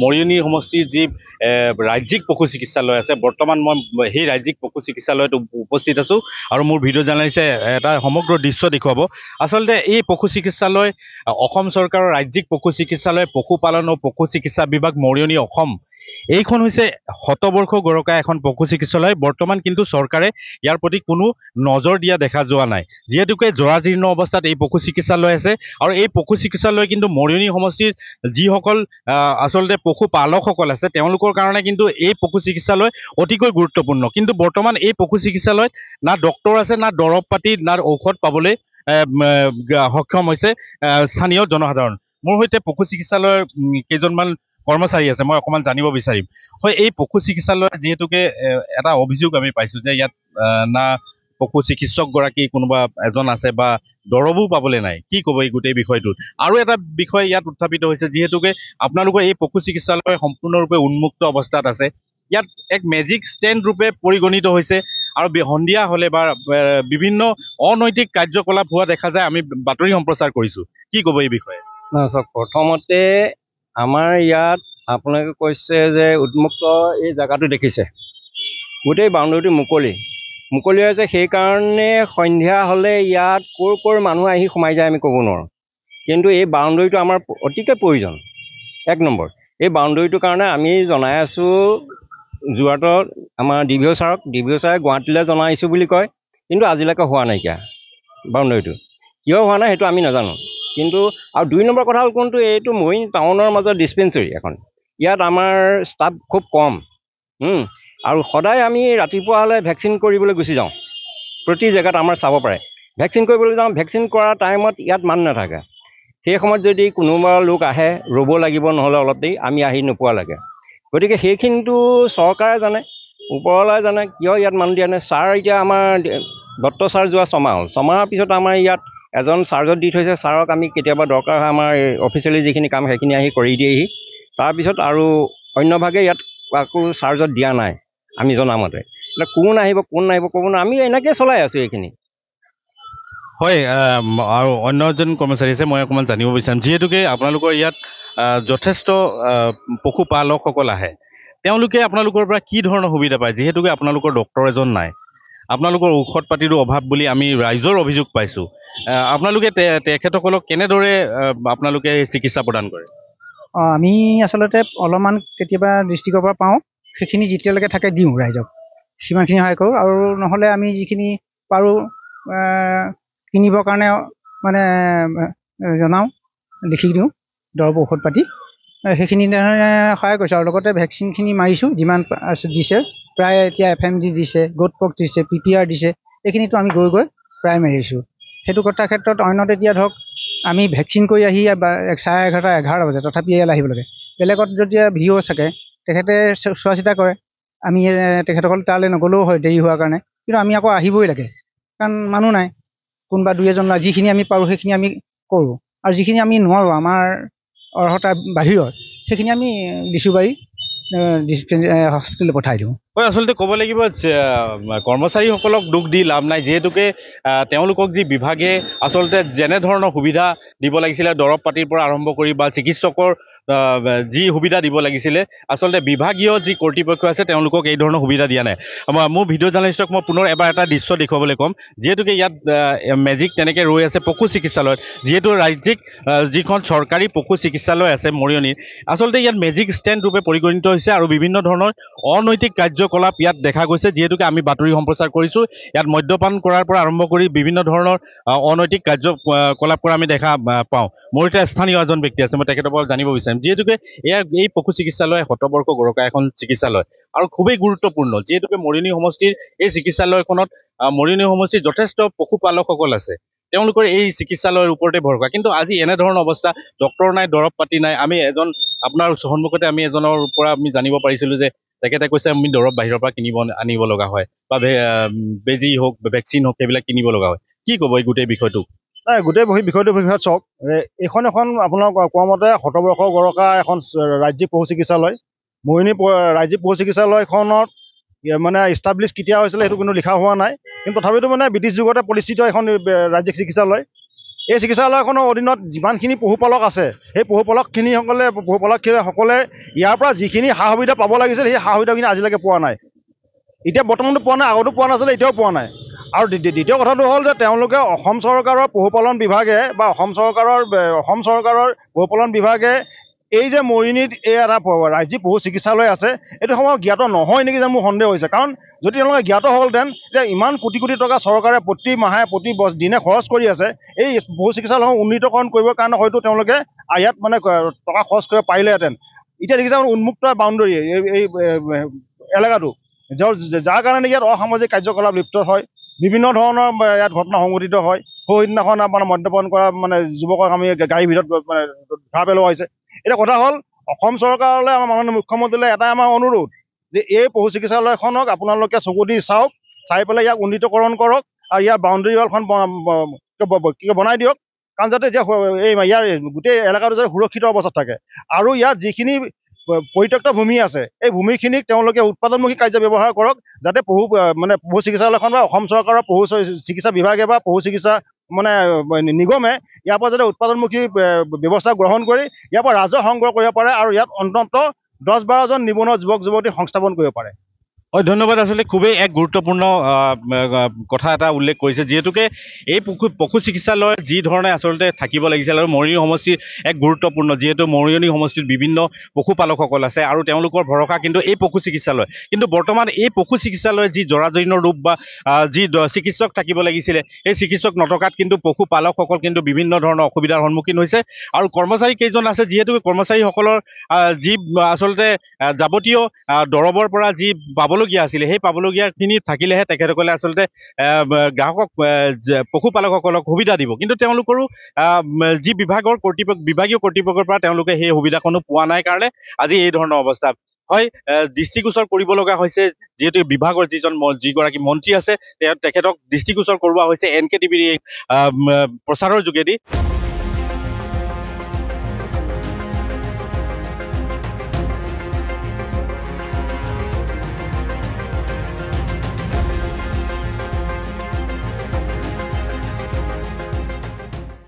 মৰিয়নি সমষ্টিৰ যি ৰাজ্যিক পশু চিকিৎসালয় আছে, বৰ্তমান মই সেই ৰাজ্যিক পশু চিকিৎসালয়ত উপস্থিত আছোঁ আৰু মোৰ ভিডিঅ' জাৰ্নেলিষ্টে এটা সমগ্ৰ দৃশ্য দেখুৱাব। আচলতে এই পশু চিকিৎসালয় অসম চৰকাৰৰ ৰাজ্যিক পশু চিকিৎসালয়, পশুপালন ও পশু চিকিৎসা বিভাগ, মৰিয়নি, অসম। এইখন হৈছে শতবৰ্ষ গৰকা এখন পশু চিকিৎসালয়। বৰ্তমান কিন্তু চৰকাৰে ইয়াৰ প্ৰতি কোনো নজৰ দিয়া দেখা যোৱা নাই, যিহেতুকে জৰাজীৰ্ণ অৱস্থাত এই পশু চিকিৎসালয় আছে। আৰু এই পশু চিকিৎসালয় কিন্তু মৰিয়নি সমষ্টিৰ যিসকল আচলতে পশুপালকসকল আছে তেওঁলোকৰ কাৰণে কিন্তু এই পশু চিকিৎসালয় অতিকৈ গুৰুত্বপূৰ্ণ। কিন্তু বৰ্তমান এই পশু চিকিৎসালয়ত না ডক্তৰ আছে, না দৰৱ পাতি, না ঔষধ পাবলৈ সক্ষম হৈছে স্থানীয় জনসাধাৰণ। মোৰ সৈতে পশু চিকিৎসালয়ৰ কেইজনমান কৰ্মচাৰী আছে, মই অকণমান জানিব বিচাৰিম। হয়, এই পশু চিকিৎসালয়ত যিহেতুকে এটা অভিযোগ আমি পাইছোঁ যে ইয়াত না পশু চিকিৎসকগৰাকী কোনোবা এজন আছে বা দৰৱো পাবলৈ নাই। কি ক'ব এই গোটেই বিষয়টোত? আৰু এটা বিষয় ইয়াত উত্থাপিত হৈছে, যিহেতুকে আপোনালোকৰ এই পশু চিকিৎসালয় সম্পূৰ্ণৰূপে উন্মুক্ত অৱস্থাত আছে। ইয়াত এক মেজিক ষ্টেণ্ড ৰূপে পৰিগণিত হৈছে আৰু সন্ধিয়া হ'লে বা বিভিন্ন অনৈতিক কাৰ্যকলাপ হোৱা দেখা যায়, আমি বাতৰি সম্প্ৰচাৰ কৰিছোঁ। কি ক'ব এই বিষয়ে? চাওক, প্ৰথমতে আমাৰ ইয়াত আপোনালোকে কৈছে যে উন্মুক্ত এই জেগাটো দেখিছে, গোটেই বাউণ্ডেৰীটো মুকলি হৈছে। সেইকাৰণে সন্ধিয়া হ'লে ইয়াত ক'ৰ মানুহ আহি সোমাই যায় আমি ক'ব নোৱাৰোঁ। কিন্তু এই বাউণ্ডেৰীটো আমাৰ অতিকৈ প্ৰয়োজন। এক নম্বৰ, এই বাউণ্ডেৰীটোৰ কাৰণে আমি জনাই আছোঁ যোৰহাটত আমাৰ DVO ছাৰক। DVO ছাৰে গুৱাহাটীলৈ জনাইছোঁ বুলি কয়, কিন্তু আজিলৈকে হোৱা নাইকিয়া বাউণ্ডেৰীটো। কিয় হোৱা নাই সেইটো আমি নাজানো। কিন্তু আৰু 2 নম্বৰ কথা হ'ল কোনটো, এইটো মৰিয়নি টাউনৰ মাজত ডিছপেঞ্চেৰী এখন। ইয়াত আমাৰ ষ্টাফ খুব কম, আৰু সদায় আমি ৰাতিপুৱা হ'লে ভেকচিন কৰিবলৈ গুচি যাওঁ। প্ৰতি জেগাত আমাৰ চাব পাৰে ভেকচিন কৰিবলৈ যাওঁ। ভেকচিন কৰা টাইমত ইয়াত মানুহ নাথাকে। সেই সময়ত যদি কোনোবা লোক আহে, ৰ'ব লাগিব, নহ'লে অলপ দেৰি আমি আহি নোপোৱা লাগে। গতিকে সেইখিনিতো চৰকাৰে জানে, ওপৰলৈ জানে, কিয় ইয়াত মানুহ দিয়া নাই। ছাৰ এতিয়া আমাৰ দত্ত ছাৰ যোৱা 6 মাহ হ'ল। 6 মাহৰ পিছত আমাৰ ইয়াত এজন চাৰ্জত দি থৈছে। ছাৰক আমি কেতিয়াবা দৰকাৰ হয় আমাৰ অফিচিয়েলি যিখিনি কাম সেইখিনি আহি কৰি দিয়েহি। তাৰপিছত আৰু অন্যভাগে ইয়াত আকৌ চাৰ্জত দিয়া নাই আমি জনামতে। এতিয়া কোন আহিব কোন নাহিব ক'ব নোৱাৰোঁ, আমি এনেকৈ চলাই আছোঁ এইখিনি। হয়, আৰু অন্য এজন কৰ্মচাৰী আছে, মই অকণমান জানিব বিচাৰিম। যিহেতুকে আপোনালোকৰ ইয়াত যথেষ্ট পশুপালকসকল আহে, তেওঁলোকে আপোনালোকৰ পৰা কি ধৰণৰ সুবিধা পায়? যিহেতুকে আপোনালোকৰ ডক্তৰ এজন নাই, আপোনালোকৰ ঔষধ পাতিৰো অভাৱ বুলি আমি ৰাইজৰ অভিযোগ পাইছোঁ। আপোনালোকে তেখেতসকলক কেনেদৰে আপোনালোকে চিকিৎসা প্ৰদান কৰে? আমি আচলতে অলপমান কেতিয়াবা ডিষ্ট্ৰিক্টৰ পৰা পাওঁ, সেইখিনি যেতিয়ালৈকে থাকে দিওঁ ৰাইজক, সিমানখিনি সহায় কৰোঁ। আৰু নহ'লে আমি যিখিনি পাৰোঁ কিনিবৰ কাৰণে মানে জনাওঁ, লিখি দিওঁ দৰৱ ঔষধ পাতি, সেইখিনি সহায় কৰিছোঁ। আৰু লগতে ভেকচিনখিনি মাৰিছোঁ, যিমান দিছে প্ৰায়। এতিয়া FMD দিছে, গোট পক্স দিছে, PPR দিছে, এইখিনিতো আমি গৈ প্ৰায় মাৰিছোঁ। সেইটো কথাৰ ক্ষেত্ৰত অন্যত এতিয়া ধৰক আমি ভেকচিন কৰি আহি 11:30, 11 বজাত, তথাপি ইয়ালৈ আহিব লাগে। বেলেগত যেতিয়া VO থাকে তেখেতে চোৱা চিতা কৰে, আমি তেখেতসকল তালৈ নগ'লেও হয় দেৰি হোৱাৰ কাৰণে। কিন্তু আমি আকৌ আহিবই লাগে, কাৰণ মানুহ নাই। কোনোবা 2-এজন নাই, যিখিনি আমি পাৰোঁ সেইখিনি আমি কৰোঁ। আৰু যিখিনি আমি নোৱাৰোঁ, আমাৰ অৰ্হতাৰ বাহিৰত, সেইখিনি আমি লিচুবাৰী হস্পিটেললৈ পঠাই দিওঁ। হয়, আচলতে ক'ব লাগিব যে কৰ্মচাৰীসকলক দুখ দি লাভ নাই, যিহেতুকে তেওঁলোকক যি বিভাগে আচলতে যেনেধৰণৰ সুবিধা দিব লাগিছিলে, দৰৱ পাতিৰ পৰা আৰম্ভ কৰি বা চিকিৎসকৰ যি সুবিধা দিব লাগিছিলে, আচলতে বিভাগীয় যি কৰ্তৃপক্ষ আছে তেওঁলোকক এই ধৰণৰ সুবিধা দিয়া নাই। মোৰ ভিডিঅ' জাৰ্নেলিষ্টক মই পুনৰ এবাৰ এটা দৃশ্য দেখুৱাবলৈ ক'ম। যিহেতুকে ইয়াত মেজিক তেনেকৈ ৰৈ আছে পশু চিকিৎসালয়ত, যিহেতু ৰাজ্যিক যিখন চৰকাৰী পশু চিকিৎসালয় আছে মৰিয়নিত, আচলতে ইয়াত মেজিক ষ্টেণ্ড ৰূপে পৰিগণিত হৈছে আৰু বিভিন্ন ধৰণৰ অনৈতিক কাৰ্যকলাপ ইয়াত দেখা গৈছে। যিহেতুকে আমি বাতৰি সম্প্ৰচাৰ কৰিছোঁ, ইয়াত মদ্যপান কৰাৰ পৰা আৰম্ভ কৰি বিভিন্ন ধৰণৰ অনৈতিক কাৰ্যকলাপ কৰা আমি দেখা পাওঁ। মোৰ এতিয়া স্থানীয় এজন ব্যক্তি আছে, মই তেখেতৰ পৰা জানিব বিচাৰিম। যিহেতুকে এই পশু চিকিৎসালয় শতবৰ্ষ গৰকা এখন চিকিৎসালয় আৰু খুবেই গুৰুত্বপূৰ্ণ। যিহেতুকে মৰিয়নি সমষ্টিৰ এই চিকিৎসালয়খনত মৰিয়নি সমষ্টিৰ যথেষ্ট পশুপালকসকল আছে, তেওঁলোকৰ এই চিকিৎসালয়ৰ ওপৰতে ভৰসা। কিন্তু আজি এনেধৰণৰ অৱস্থা, ডক্তৰ নাই, দৰৱ পাতি নাই। আমি আপোনাৰ সন্মুখতে আমি এজনৰ পৰা আমি জানিব পাৰিছিলোঁ যে তেখেতে কৈছে আমি দৰৱ বাহিৰৰ পৰা আনিব লগা হয়, বা বেজী হওক, ভেকচিন হওক, সেইবিলাক কিনিব লগা হয়। কি ক'ব এই গোটেই বিষয়টো? নাই, গোটেই বিষয়টোৰ বিষয়ত চাওক, এইখন আপোনাৰ কোৱা মতে শতবৰ্ষ গৰকা এখন ৰাজ্যিক পশু চিকিৎসালয়। মৰিয়নি ৰাজ্যিক পশু চিকিৎসালয়খনত মানে ইষ্টাব্লিছ কেতিয়া হৈছিলে সেইটো কিন্তু লিখা হোৱা নাই। কিন্তু তথাপিতো মানে ব্ৰিটিছ যুগতে প্ৰতিষ্ঠিত এখন ৰাজ্যিক চিকিৎসালয়। এই চিকিৎসালয়খনৰ অধীনত যিমানখিনি পশুপালক আছে সেই পশুপালকসকলে ইয়াৰ পৰা যিখিনি সা সুবিধা পাব লাগিছিল সেই সা সুবিধাখিনি আজিলৈকে পোৱা নাই। এতিয়া বৰ্তমানতো পোৱা নাই, আগতো পোৱা নাছিলে, এতিয়াও পোৱা নাই। আৰু দ্বিতীয় কথাটো হ'ল যে তেওঁলোকে অসম চৰকাৰৰ পশুপালন বিভাগে বা অসম চৰকাৰৰ পশুপালন বিভাগে এই যে মৰিয়নিত এই এটা ৰাজ্যিক পশু চিকিৎসালয় আছে এইটো সময় জ্ঞাত নহয় নেকি যেন মোৰ সন্দেহ হৈছে। কাৰণ যদি তেওঁলোকে জ্ঞাত হ'লহেঁতেন এতিয়া ইমান কোটি কোটি টকা চৰকাৰে প্ৰতি মাহে প্ৰতি দিনে খৰচ কৰি আছে এই পশু চিকিৎসালয়সমূহ উন্নীতকৰণ কৰিবৰ কাৰণে হয়তো তেওঁলোকে ইয়াত মানে টকা খৰচ কৰিব পাৰিলেহেঁতেন। এতিয়া দেখিছে উন্মুক্ত বাউণ্ডৰী এই এলেকাটো, যাৰ কাৰণে ইয়াত অসামাজিক কাৰ্যকলাপ লিপ্ত হয়, বিভিন্ন ধৰণৰ ইয়াত ঘটনা সংঘটিত হয়। সেইদিনাখন মানে মদ্যপান কৰা মানে যুৱকক আমি গাড়ীৰ ভিতৰত মানে ধৰা পেলোৱা হৈছে। এতিয়া কথা হ'ল অসম চৰকাৰলৈ আমাৰ মাননীয় মুখ্যমন্ত্ৰীলৈ এটাই আমাৰ অনুৰোধ যে এই পশু চিকিৎসালয়খনক আপোনালোকে চকু দি চাওক, চাই পেলাই ইয়াক উন্নীতকৰণ কৰক আৰু ইয়াৰ বাউণ্ডৰী ৱালখন বনাই দিয়ক। কাৰণ যাতে এতিয়া ইয়াৰ গোটেই এলেকাটো যাতে সুৰক্ষিত অৱস্থাত থাকে আৰু ইয়াত যিখিনি পৰিত্যক্ত ভূমি আছে এই ভূমিখিনিক তেওঁলোকে উৎপাদনমুখী কাৰ্য ব্যৱহাৰ কৰক, যাতে পশু চিকিৎসালয়খন বা অসম চৰকাৰৰ পশু চিকিৎসা বিভাগে বা পশু চিকিৎসা মানে নিগমে ইয়াৰ পৰা যাতে উৎপাদনমুখী ব্যৱস্থা গ্ৰহণ কৰি ইয়াৰ পৰা ৰাজহ সংগ্ৰহ কৰিব পাৰে আৰু ইয়াত অন্ততঃ 10-12জন নিবনুৱা যুৱক যুৱতী সংস্থাপন কৰিব পাৰে। হয়, ধন্যবাদ। আচলতে খুবেই এক গুৰুত্বপূৰ্ণ কথা এটা উল্লেখ কৰিছে, যিহেতুকে এই পশু চিকিৎসালয় যি ধৰণে আচলতে থাকিব লাগিছিল আৰু মৰিয়নি সমষ্টিৰ এক গুৰুত্বপূৰ্ণ, যিহেতু মৰিয়নি সমষ্টিত বিভিন্ন পশুপালকসকল আছে আৰু তেওঁলোকৰ ভৰসা কিন্তু এই পশু চিকিৎসালয়। কিন্তু বৰ্তমান এই পশু চিকিৎসালয় যি জৰাজীৰ্ণ ৰূপ বা যি চিকিৎসক থাকিব লাগিছিলে সেই চিকিৎসক নথকাত কিন্তু পশুপালকসকল কিন্তু বিভিন্ন ধৰণৰ অসুবিধাৰ সন্মুখীন হৈছে। আৰু কৰ্মচাৰী কেইজন আছে, যিহেতু কৰ্মচাৰীসকলৰ যি আচলতে যাৱতীয় দৰৱৰ পৰা যি পাবলগীয়া আছিলে সেই পাবলগীয়াখিনি থাকিলেহে তেখেতসকলে আচলতে গ্ৰাহকক পশুপালকসকলক সুবিধা দিব। কিন্তু তেওঁলোকৰো যি বিভাগীয় কৰ্তৃপক্ষৰ পৰা তেওঁলোকে সেই সুবিধাখনো পোৱা নাই কাৰণে আজি এই ধৰণৰ অৱস্থা হয়। দৃষ্টিগোচৰ কৰিব লগা হৈছে, যিহেতু বিভাগৰ যিগৰাকী মন্ত্ৰী আছে তেখেতক দৃষ্টিগোচৰ কৰোৱা হৈছে NK TVৰ প্ৰচাৰৰ যোগেদি।